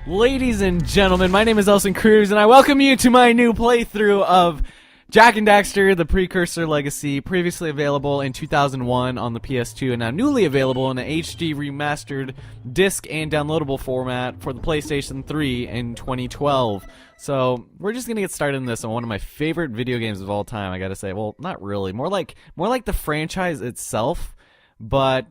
Ladies and gentlemen, my name is Elson Cruz, and I welcome you to my new playthrough of Jak and Daxter, the Precursor Legacy, previously available in 2001 on the PS2, and now newly available in an HD remastered disc and downloadable format for the PlayStation 3 in 2012. So, we're just gonna get started in this on one of my favorite video games of all time, I gotta say. Well, not really. More like the franchise itself, but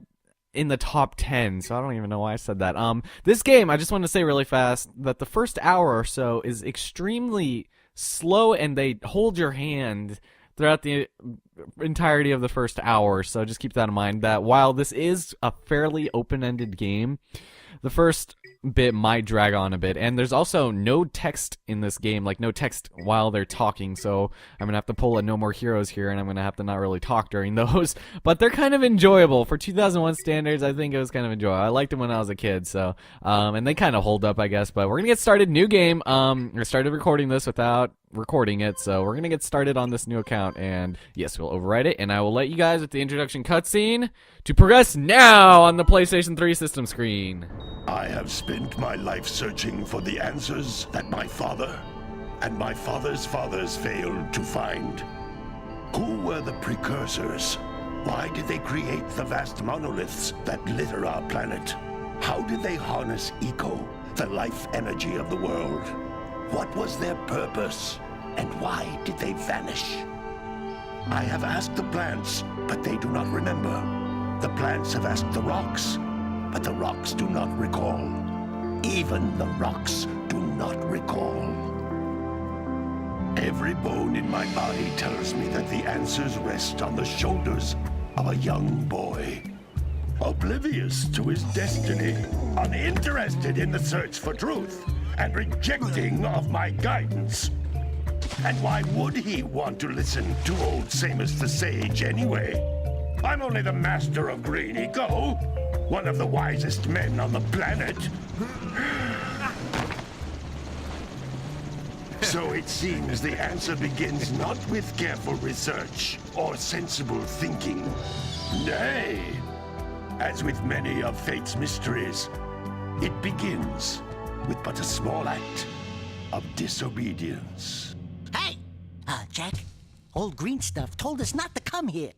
in the top 10, so I don't even know why I said that. This game, I just want to say really fast that the first hour or so is extremely slow, and they hold your hand throughout the entirety of the first hour, so just keep that in mind, that while this is a fairly open-ended game, the first bit might drag on a bit, and there's also no text in this game, like no text while they're talking, so I'm gonna have to pull a No More Heroes here, and I'm gonna have to not really talk during those, but they're kind of enjoyable. For 2001 standards, I think it was kind of enjoyable. I liked them when I was a kid, so, and they kind of hold up, I guess, but we're gonna get started. New game. I started recording this without recording it, so we're gonna get started on this new account, and yes, we'll overwrite it, and I will let you guys with the introduction cutscene to progress now on the PlayStation 3 system screen. I have spent my life searching for the answers that my father and my father's fathers failed to find. Who were the precursors? Why did they create the vast monoliths that litter our planet? How did they harness eco, the life energy of the world? What was their purpose, and why did they vanish? I have asked the plants, but they do not remember. The plants have asked the rocks, but the rocks do not recall. Even the rocks do not recall. Every bone in my body tells me that the answers rest on the shoulders of a young boy, oblivious to his destiny, uninterested in the search for truth, and rejecting of my guidance. And why would he want to listen to old Samus the Sage anyway? I'm only the master of green eco, one of the wisest men on the planet. So it seems the answer begins not with careful research or sensible thinking. Nay, as with many of fate's mysteries, it begins with but a small act of disobedience. Hey! Jack, old green stuff told us not to come here.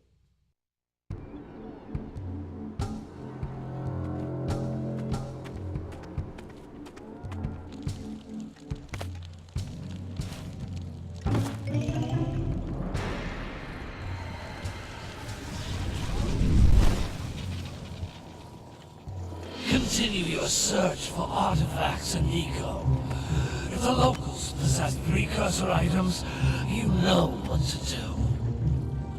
Continue your search for artifacts and eco. If the locals possess precursor items, you know what to do.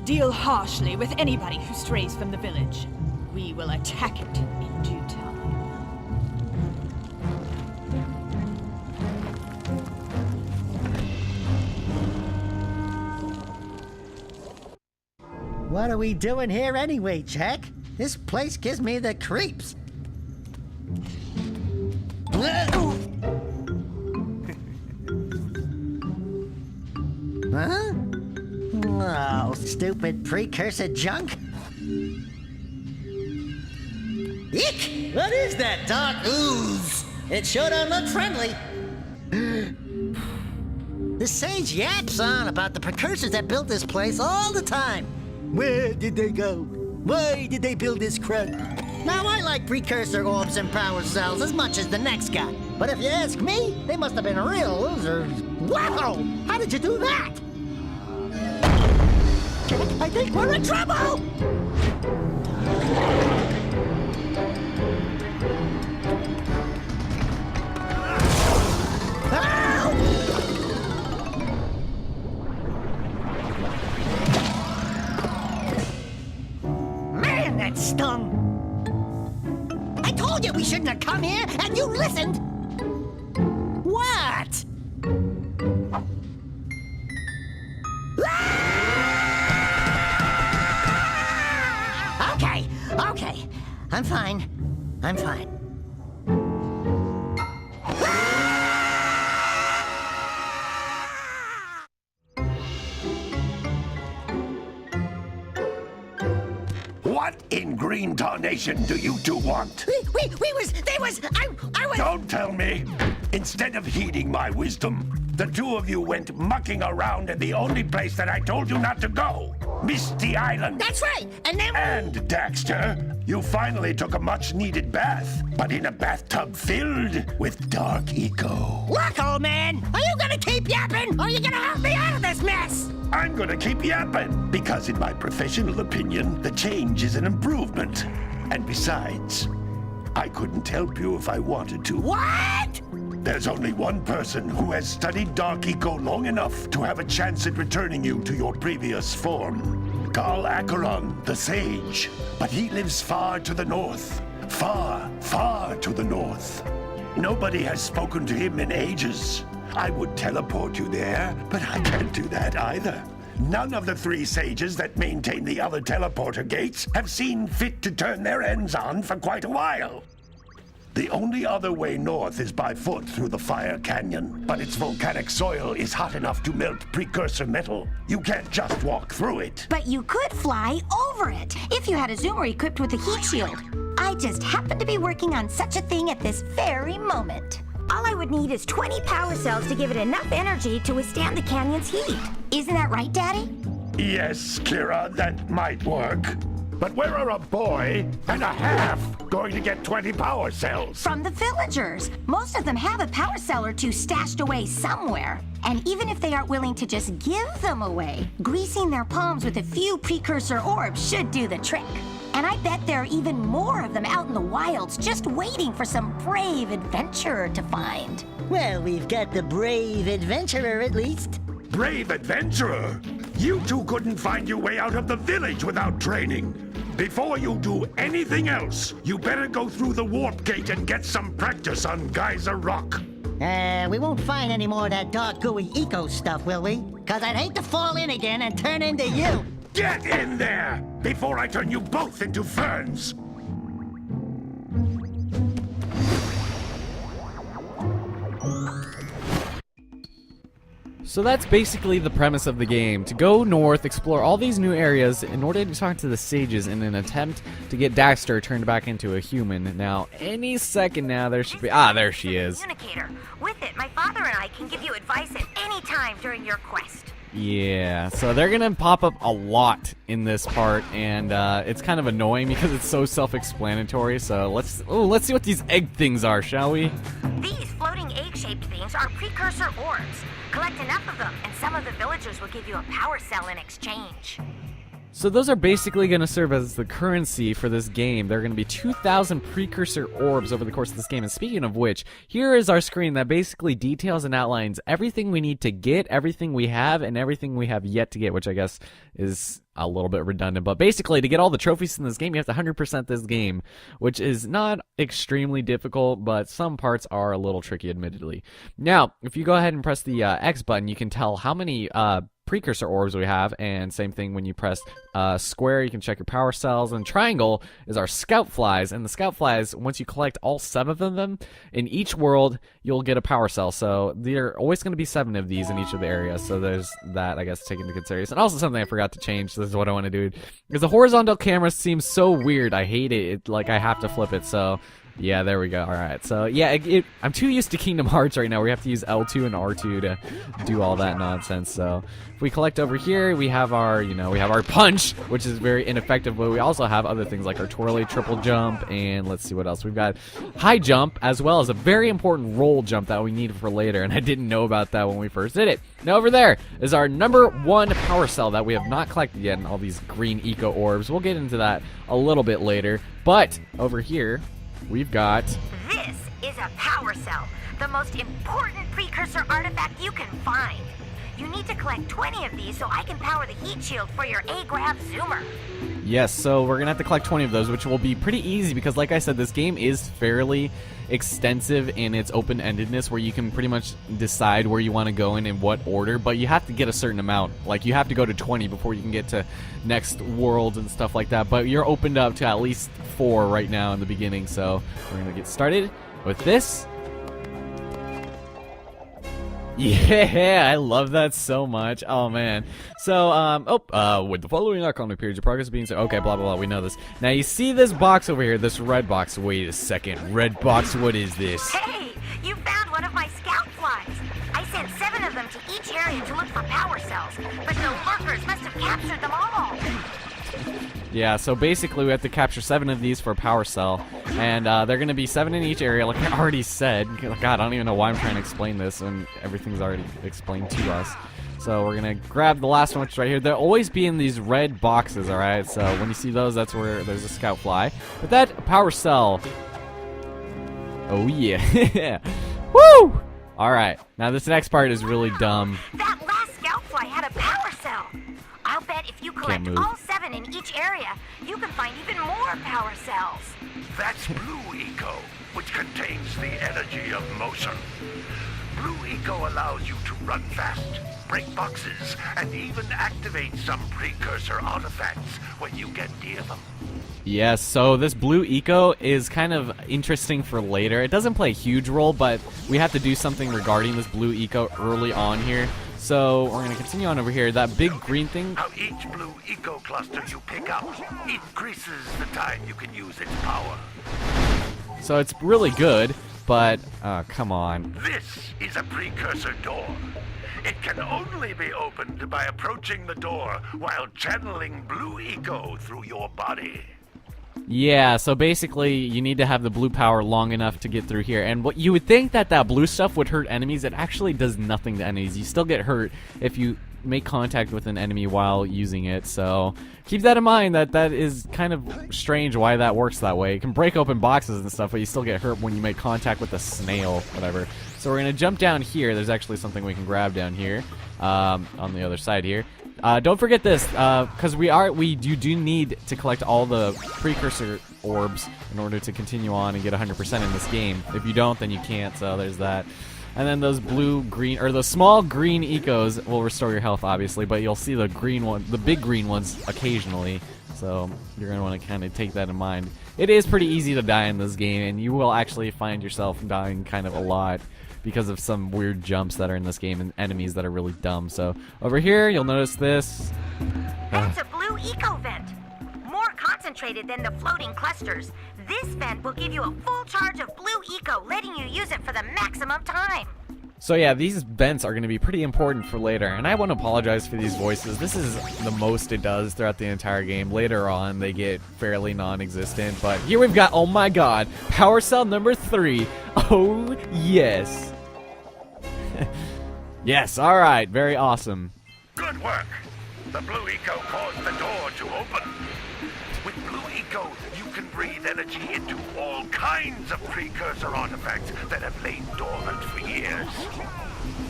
Deal harshly with anybody who strays from the village. We will attack it in due time. What are we doing here anyway, Jack? This place gives me the creeps. Huh? Oh, stupid precursor junk. Eek! What is that dark ooze? It sure don't look friendly. The sage yaps on about the precursors that built this place all the time. Where did they go? Why did they build this crap? Now, I like precursor orbs and power cells as much as the next guy. But if you ask me, they must have been real losers. Wow! How did you do that? I think we're in trouble! Man, that stung! I told you we shouldn't have come here, and you listened! What? Okay. I'm fine. What in green tarnation do you two want? I was... Don't tell me! Instead of heeding my wisdom, the two of you went mucking around in the only place that I told you not to go, Misty Island. That's right. And then And, Daxter, you finally took a much-needed bath, but in a bathtub filled with dark eco. look, old man. Are you gonna keep yapping, or are you gonna help me out of this mess? I'm gonna keep yapping, because in my professional opinion, the change is an improvement. And besides, I couldn't help you if I wanted to. What? There's only one person who has studied Dark Eco long enough to have a chance at returning you to your previous form. Gal Acheron, the Sage. But he lives far to the north. Far, far to the north. Nobody has spoken to him in ages. I would teleport you there, but I can't do that either. None of the three sages that maintain the other teleporter gates have seen fit to turn their ends on for quite a while. The only other way north is by foot through the Fire Canyon, but its volcanic soil is hot enough to melt precursor metal. You can't just walk through it. But you could fly over it if you had a zoomer equipped with a heat shield. I just happen to be working on such a thing at this very moment. All I would need is 20 power cells to give it enough energy to withstand the canyon's heat. Isn't that right, Daddy? Yes, Kira, that might work. But where are a boy and a half going to get 20 power cells? From the villagers. Most of them have a power cell or two stashed away somewhere. And even if they aren't willing to just give them away, greasing their palms with a few precursor orbs should do the trick. And I bet there are even more of them out in the wilds just waiting for some brave adventurer to find. Well, we've got the brave adventurer at least. Brave adventurer! You two couldn't find your way out of the village without training. Before you do anything else, you better go through the warp gate and get some practice on Geyser Rock. We won't find any more of that dark gooey eco stuff, will we? Cause I'd hate to fall in again and turn into you. Get in there before I turn you both into ferns. So that's basically the premise of the game. To go north, explore all these new areas in order to talk to the sages in an attempt to get Daxter turned back into a human. Now, any second now, there should be... Ah, there she is. Communicator. With it, my father and I can give you advice at any time during your quest. Yeah, so they're gonna pop up a lot in this part, and it's kind of annoying because it's so self-explanatory. So let's see what these egg things are, shall we? These floating egg-shaped things are precursor orbs. Collect enough of them, and some of the villagers will give you a power cell in exchange. So those are basically going to serve as the currency for this game. There are going to be 2,000 precursor orbs over the course of this game. And speaking of which, here is our screen that basically details and outlines everything we need to get, everything we have, and everything we have yet to get, which I guess is a little bit redundant. But basically, to get all the trophies in this game, you have to 100% this game, which is not extremely difficult, but some parts are a little tricky, admittedly. Now, if you go ahead and press the X button, you can tell how many precursor orbs we have, and same thing when you press square, you can check your power cells, and triangle is our scout flies, and the scout flies, once you collect all 7 of them in each world, you'll get a power cell. So there are always going to be 7 of these in each of the areas, so there's that, I guess, to take into consideration. And also something I forgot to change, this is what I want to do, because the horizontal camera seems so weird. I hate it. Like I have to flip it, so yeah, there we go. Alright, so yeah, I'm too used to Kingdom Hearts right now where you have to use L2 and R2 to do all that nonsense. So if we collect over here, we have our, we have our punch, which is very ineffective, but we also have other things like our twirly triple jump, and let's see what else. We've got high jump, as well as a very important roll jump that we need for later, and I didn't know about that when we first did it. Now over there is our number 1 power cell that we have not collected yet, and all these green eco orbs. We'll get into that a little bit later, but over here, we've got... This is a power cell, the most important precursor artifact you can find. You need to collect 20 of these so I can power the heat shield for your A-Grav zoomer. Yes, so we're going to have to collect 20 of those, which will be pretty easy because, like I said, this game is fairly extensive in its open-endedness where you can pretty much decide where you want to go in what order, but you have to get a certain amount. Like, you have to go to 20 before you can get to next worlds and stuff like that, but you're opened up to at least 4 right now in the beginning, so we're going to get started with this. Yeah, I love that so much. Oh, man. So, with the following icon appears, your progress being so... Okay, blah, blah, blah. We know this. Now, you see this box over here, this red box. Wait a second. Red box, what is this? Hey, you found one of my area to look for power cells, but the lurkers must have captured them all. Yeah, so basically we have to capture 7 of these for a power cell, and they're going to be 7 in each area, like I already said. God, I don't even know why I'm trying to explain this when everything's already explained to us. So we're going to grab the last one, which is right here. They'll always be in these red boxes, alright? So when you see those, that's where there's a scout fly. But that power cell... Oh, yeah. Woo! Alright, now this next part is really dumb. That last scout fly had a power cell. I'll bet if you collect all 7 in each area, you can find even more power cells. That's Blue Eco, which contains the energy of motion. Blue Eco allows you to run fast, break boxes, and even activate some precursor artifacts when you get near them. Yes, so this Blue Eco is kind of interesting for later. It doesn't play a huge role, but we have to do something regarding this Blue Eco early on here. So we're going to continue on over here. That big green thing... How each Blue Eco cluster you pick up increases the time you can use its power. So it's really good, but... come on. This is a precursor door. It can only be opened by approaching the door while channeling Blue Eco through your body. Yeah, so basically you need to have the blue power long enough to get through here. And what you would think that blue stuff would hurt enemies, it actually does nothing to enemies. You still get hurt if you make contact with an enemy while using it. So keep that in mind, that is kind of strange why that works that way. It can break open boxes and stuff, but you still get hurt when you make contact with a snail, whatever. So we're going to jump down here. There's actually something we can grab down here on the other side here. Don't forget this, because we do need to collect all the precursor orbs in order to continue on and get 100% in this game. If you don't, then you can't, so there's that. And then those those small green ecos will restore your health, obviously, but you'll see the big green ones occasionally, so you're going to want to kind of take that in mind. It is pretty easy to die in this game, and you will actually find yourself dying kind of a lot because of some weird jumps that are in this game and enemies that are really dumb. So over here, you'll notice this. That's a Blue Eco vent. More concentrated than the floating clusters. This vent will give you a full charge of Blue Eco, letting you use it for the maximum time. So yeah, these vents are going to be pretty important for later, and I want to apologize for these voices. This is the most it does throughout the entire game. Later on, they get fairly non-existent, but here we've got, oh my god, power cell number 3. Oh, yes. Yes, alright, very awesome. Good work. The Blue Eco caused the door to open. With Blue Eco, you can breathe energy into all kinds of precursor artifacts that have lain dormant for years.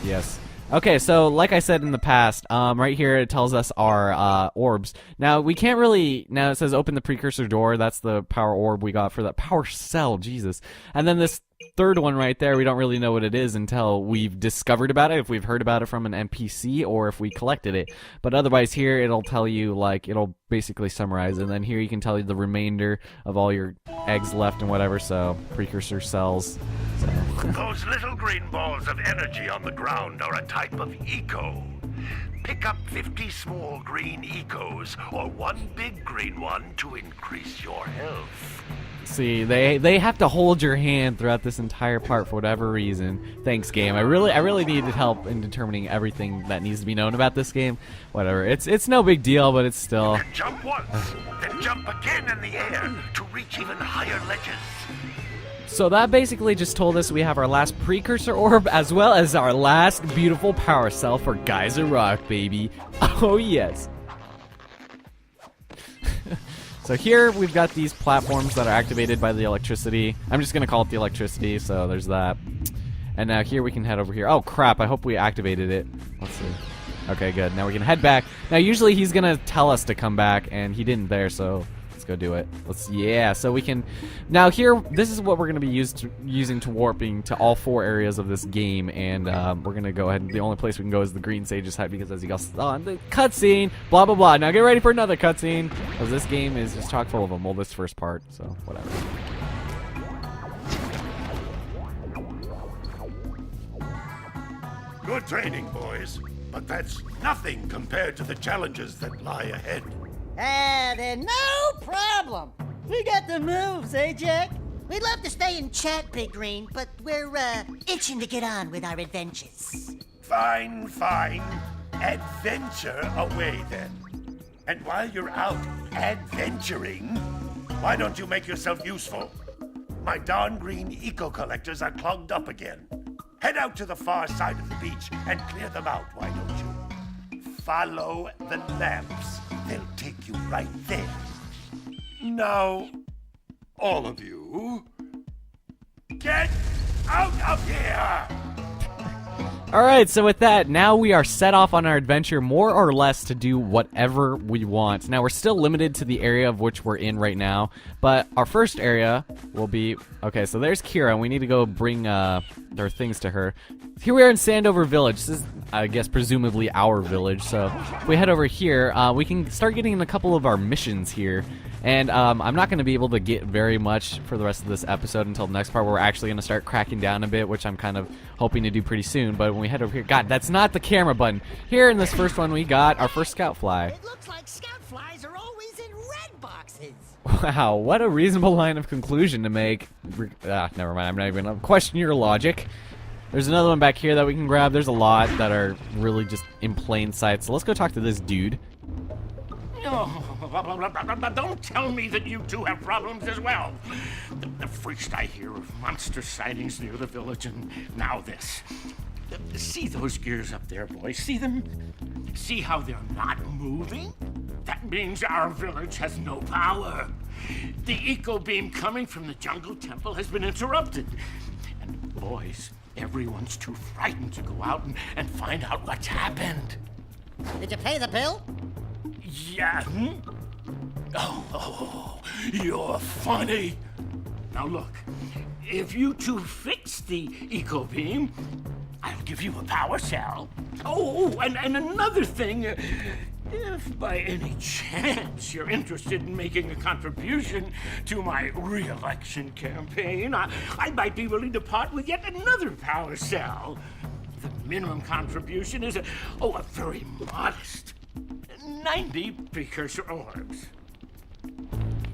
Yes. Okay, so like I said in the past, right here it tells us our orbs. Now we can't really. Now it says open the precursor door. That's the power orb we got for that power cell. Jesus. And then this third one right there, we don't really know what it is until we've discovered about it. If we've heard about it from an NPC or if we collected it. But otherwise, here it'll tell you, like, it'll basically summarize. And then here you can tell you the remainder of all your eggs left and whatever. So precursor cells. So. Those little green balls of energy on the ground are a type of eco. Pick up 50 small green ecos or one big green one to increase your health. See, they have to hold your hand throughout this entire part for whatever reason. Thanks, game. I really needed help in determining everything that needs to be known about this game. Whatever. It's no big deal, but it's still. You can jump once, then jump again in the air to reach even higher ledges. So that basically just told us we have our last precursor orb as well as our last beautiful power cell for Geyser Rock, baby. Oh yes. So here we've got these platforms that are activated by the electricity. I'm just gonna call it the electricity, so there's that. And now here we can head over here. Oh crap, I hope we activated it. Let's see. Okay, good. Now we can head back. Now usually he's gonna tell us to come back, and he didn't there, so let's go do it. Yeah, so we can. Now here, this is what we're going to be using to warping to all 4 areas of this game, and we're going to go ahead. And the only place we can go is the Green Sage's hut because as you guys saw in the cutscene, blah blah blah. Now get ready for another cutscene because this game is just chock full of them. Well, this first part, so whatever. Good training, boys, but that's nothing compared to the challenges that lie ahead. Then no problem. We got the moves, eh, Jack? We'd love to stay and chat, Big Green, but we're itching to get on with our adventures. Fine, fine. Adventure away then. And while you're out adventuring, why don't you make yourself useful? My darn green eco-collectors are clogged up again. Head out to the far side of the beach and clear them out, why don't you? Follow the lamps. They'll take you right there. Now, all of you, get out of here! Alright, so with that, now we are set off on our adventure more or less to do whatever we want. Now, we're still limited to the area of which we're in right now, but our first area will be... Okay, so there's Kira, and we need to go bring their things to her. Here we are in Sandover Village. This is, I guess, presumably our village, so if we head over here, we can start getting in a couple of our missions here. And I'm not going to be able to get very much for the rest of this episode until the next part where we're actually going to start cracking down a bit, which I'm kind of hoping to do pretty soon. But when we head over here, God, that's not the camera button. Here in this first one, we got our first scout fly. It looks like scout flies are always in red boxes. Wow, what a reasonable line of conclusion to make. Never mind, I'm not even going to question your logic. There's another one back here that we can grab. There's a lot that are really just in plain sight. So let's go talk to this dude. Don't tell me that you two have problems as well. The first I hear of monster sightings near the village, and now this. See those gears up there, boys? See them? See how they're not moving? That means our village has no power. The eco beam coming from the jungle temple has been interrupted. And boys, everyone's too frightened to go out and find out what's happened. Did you pay the bill? Yeah. Oh, you're funny. Now look, if you two fix the eco beam, I'll give you a power cell. Oh, and another thing, if by any chance you're interested in making a contribution to my re-election campaign, I might be willing to part with yet another power cell. The minimum contribution is a very modest 90 precursor orbs.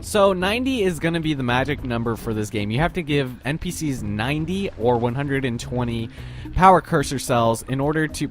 So 90 is going to be the magic number for this game. You have to give NPCs 90 or 120 power cursor cells in order to,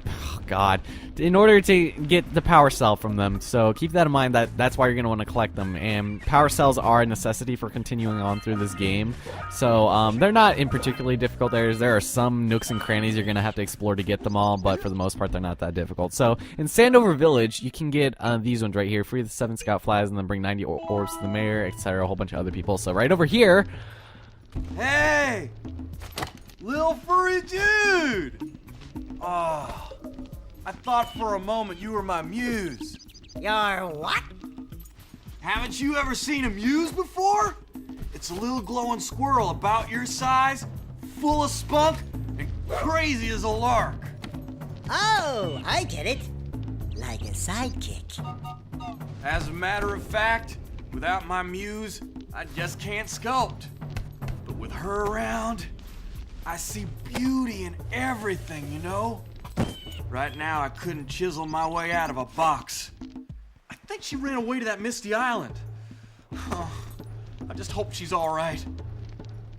in order to get the power cell from them. So keep that in mind. That's why you're going to want to collect them. And power cells are a necessity for continuing on through this game. So they're not in particularly difficult areas. There are some nooks and crannies you're going to have to explore to get them all, but for the most part, they're not that difficult. So in Sandover Village, you can get these ones right here. Free the 7 scout flies and then bring 90 orbs to the mayor, etc. A whole bunch of other people. So right over here. Hey! Little furry dude! Oh, I thought for a moment you were my muse. Your what? Haven't you ever seen a muse before? It's a little glowing squirrel about your size, full of spunk, and crazy as a lark. Oh, I get it. Like a sidekick. As a matter of fact, without my muse, I just can't sculpt. But with her around, I see beauty in everything, you know? Right now, I couldn't chisel my way out of a box. I think she ran away to that misty island. I just hope she's all right.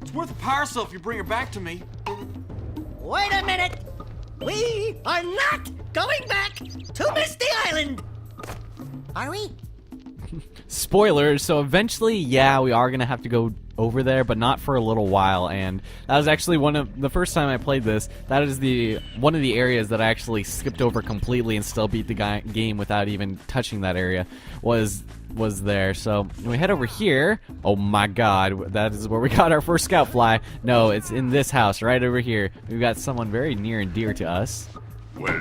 It's worth a power cell if you bring her back to me. Wait a minute! We are not going back to Misty Island! Are we? Spoilers, so eventually, yeah, we are going to have to go over there, but not for a little while, and that was actually the first time I played this, that is one of the areas that I actually skipped over completely and still beat the game without even touching that area, was there. So when we head over here, oh my god, that is where we got our first scout fly. No, it's in this house right over here. We've got someone very near and dear to us. Well,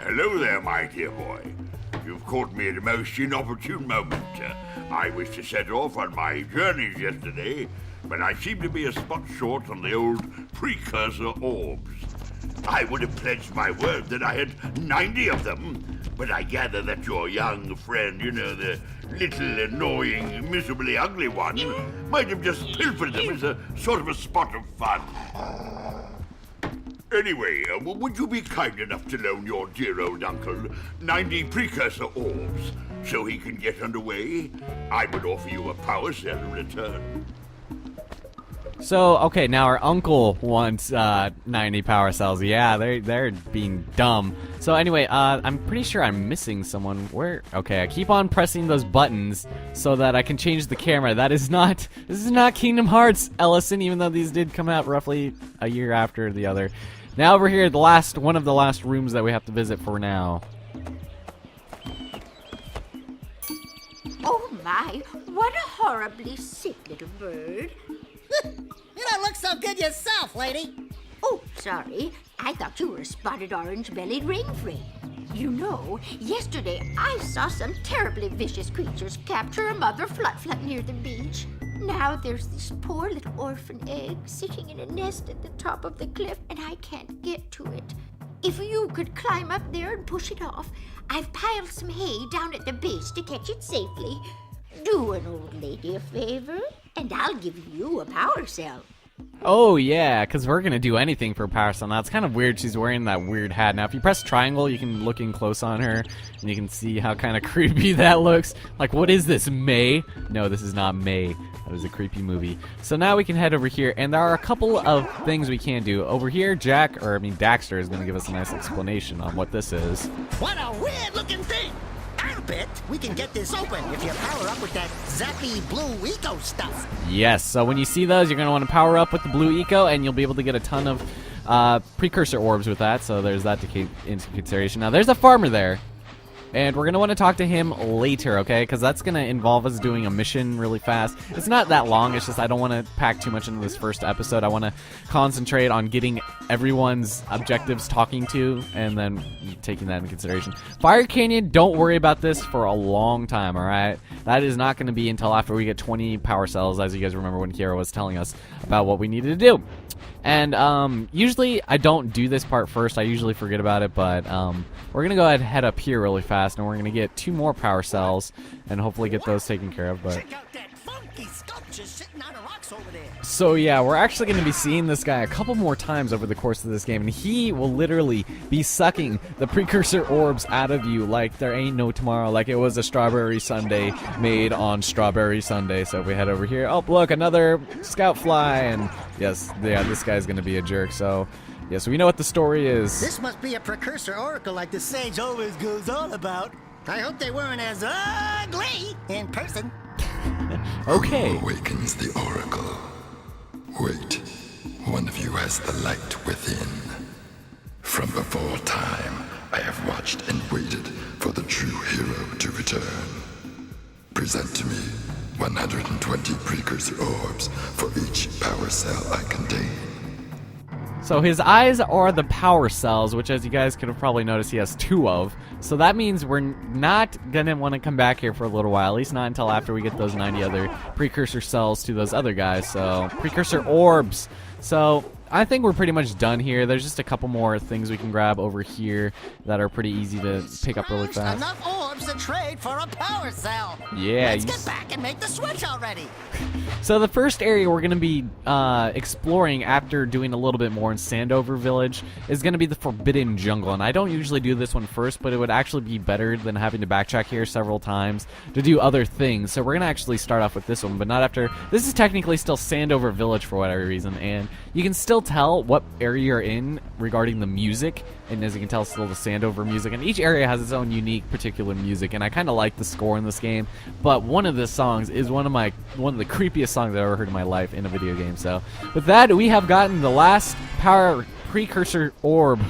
hello there, my dear boy. You've caught me at a most inopportune moment. I was to set off on my journeys yesterday, but I seem to be a spot short on the old precursor orbs. I would have pledged my word that I had 90 of them, but I gather that your young friend, you know, the little annoying, miserably ugly one, might have just pilfered them as a sort of a spot of fun. Anyway, would you be kind enough to loan your dear old uncle 90 precursor orbs so he can get underway? I would offer you a power cell in return. So, okay, now our uncle wants 90 power cells. Yeah, they're being dumb. So anyway, I'm pretty sure I'm missing someone. Where? Okay, I keep on pressing those buttons so that I can change the camera. This is not Kingdom Hearts, Ellison, even though these did come out roughly a year after the other. Now over here, one of the last rooms that we have to visit for now. Oh my, what a horribly sick little bird. You don't look so good yourself, lady. Oh, sorry. I thought you were a spotted orange-bellied rainfrey. You know, yesterday I saw some terribly vicious creatures capture a mother flut-flut near the beach. Now there's this poor little orphan egg sitting in a nest at the top of the cliff, and I can't get to it. If you could climb up there and push it off, I've piled some hay down at the base to catch it safely. Do an old lady a favor, and I'll give you a power cell. Oh yeah, because we're gonna do anything for power cell. Now it's kind of weird she's wearing that weird hat. Now if you press triangle, you can look in close on her, and you can see how kind of creepy that looks. Like, what is this, May? No, this is not May. That was a creepy movie. So now we can head over here, and there are a couple of things we can do. Over here, Daxter is gonna give us a nice explanation on what this is. What a weird-looking thing! I'll bet we can get this open if you power up with that zappy blue eco stuff. Yes, so when you see those, you're going to want to power up with the blue eco, and you'll be able to get a ton of precursor orbs with that, so there's that to keep into consideration. Now, there's a farmer there, and we're going to want to talk to him later, okay? Because that's going to involve us doing a mission really fast. It's not that long, it's just I don't want to pack too much into this first episode. I want to concentrate on getting everyone's objectives talking to, and then taking that into consideration. Fire Canyon, don't worry about this for a long time, alright? That is not going to be until after we get 20 power cells, as you guys remember when Kiera was telling us about what we needed to do. And usually I don't do this part first. I usually forget about it, but we're going to go ahead and head up here really fast, and we're going to get 2 more power cells and hopefully get those taken care of. But check out that funky sculpture sitting on the rocks over there. so yeah, we're actually going to be seeing this guy a couple more times over the course of this game, and he will literally be sucking the precursor orbs out of you like there ain't no tomorrow, like it was a strawberry sundae made on strawberry Sunday. So if we head over here, oh look, another scout fly, and yes, yeah, this guy's going to be a jerk. So yeah, so we know what the story is. This must be a precursor oracle like the sage always goes on about. I hope they weren't as ugly in person. Okay. Who awakens the oracle? Wait, one of you has the light within. From before time, I have watched and waited for the true hero to return. Present to me 120 precursor orbs for each power cell I contain. So his eyes are the power cells, which, as you guys could have probably noticed, he has 2 of. So that means we're not going to want to come back here for a little while, at least not until after we get those 90 other precursor cells to those other guys. So precursor orbs. So I think we're pretty much done here. There's just a couple more things we can grab over here that are pretty easy to pick up really fast. Enough orbs to trade for a power cell. Yeah. Let's get back and make the switch already. So the first area we're going to be exploring after doing a little bit more in Sandover Village is going to be the Forbidden Jungle. And I don't usually do this one first, but it would actually be better than having to backtrack here several times to do other things. So we're going to actually start off with this one, but not after. This is technically still Sandover Village for whatever reason, and you can still tell what area you're in regarding the music. And as you can tell, it's still the Sandover music, and each area has its own unique particular music, and I kind of like the score in this game. But one of the songs is one of the creepiest songs I've ever heard in my life in a video game. So with that, we have gotten the last power precursor orb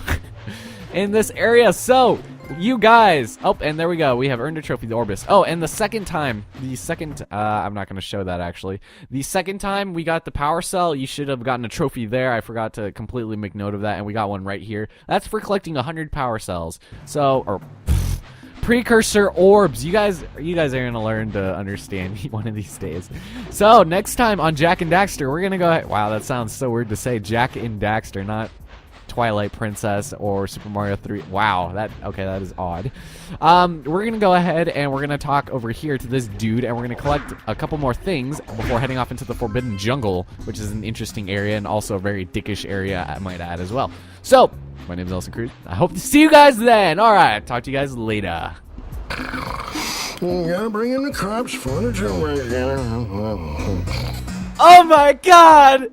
in this area. So you guys, oh, and there we go, we have earned a trophy, the Orbis. Oh, and the second time, I'm not going to show that actually. The second time we got the power cell, you should have gotten a trophy there. I forgot to completely make note of that, and we got one right here. That's for collecting 100 power cells. So, or precursor orbs. You guys are going to learn to understand one of these days. So next time on Jak and Daxter, we're going to go, wow, that sounds so weird to say, Jak and Daxter, not Twilight Princess or Super Mario 3. Wow, that is odd. We're gonna go ahead and we're gonna talk over here to this dude, and we're gonna collect a couple more things before heading off into the Forbidden Jungle, which is an interesting area and also a very dickish area, I might add as well. So my name is Nelson Cruz. I hope to see you guys then. All right, talk to you guys later. You gotta bring in the cops, furniture. Oh my god!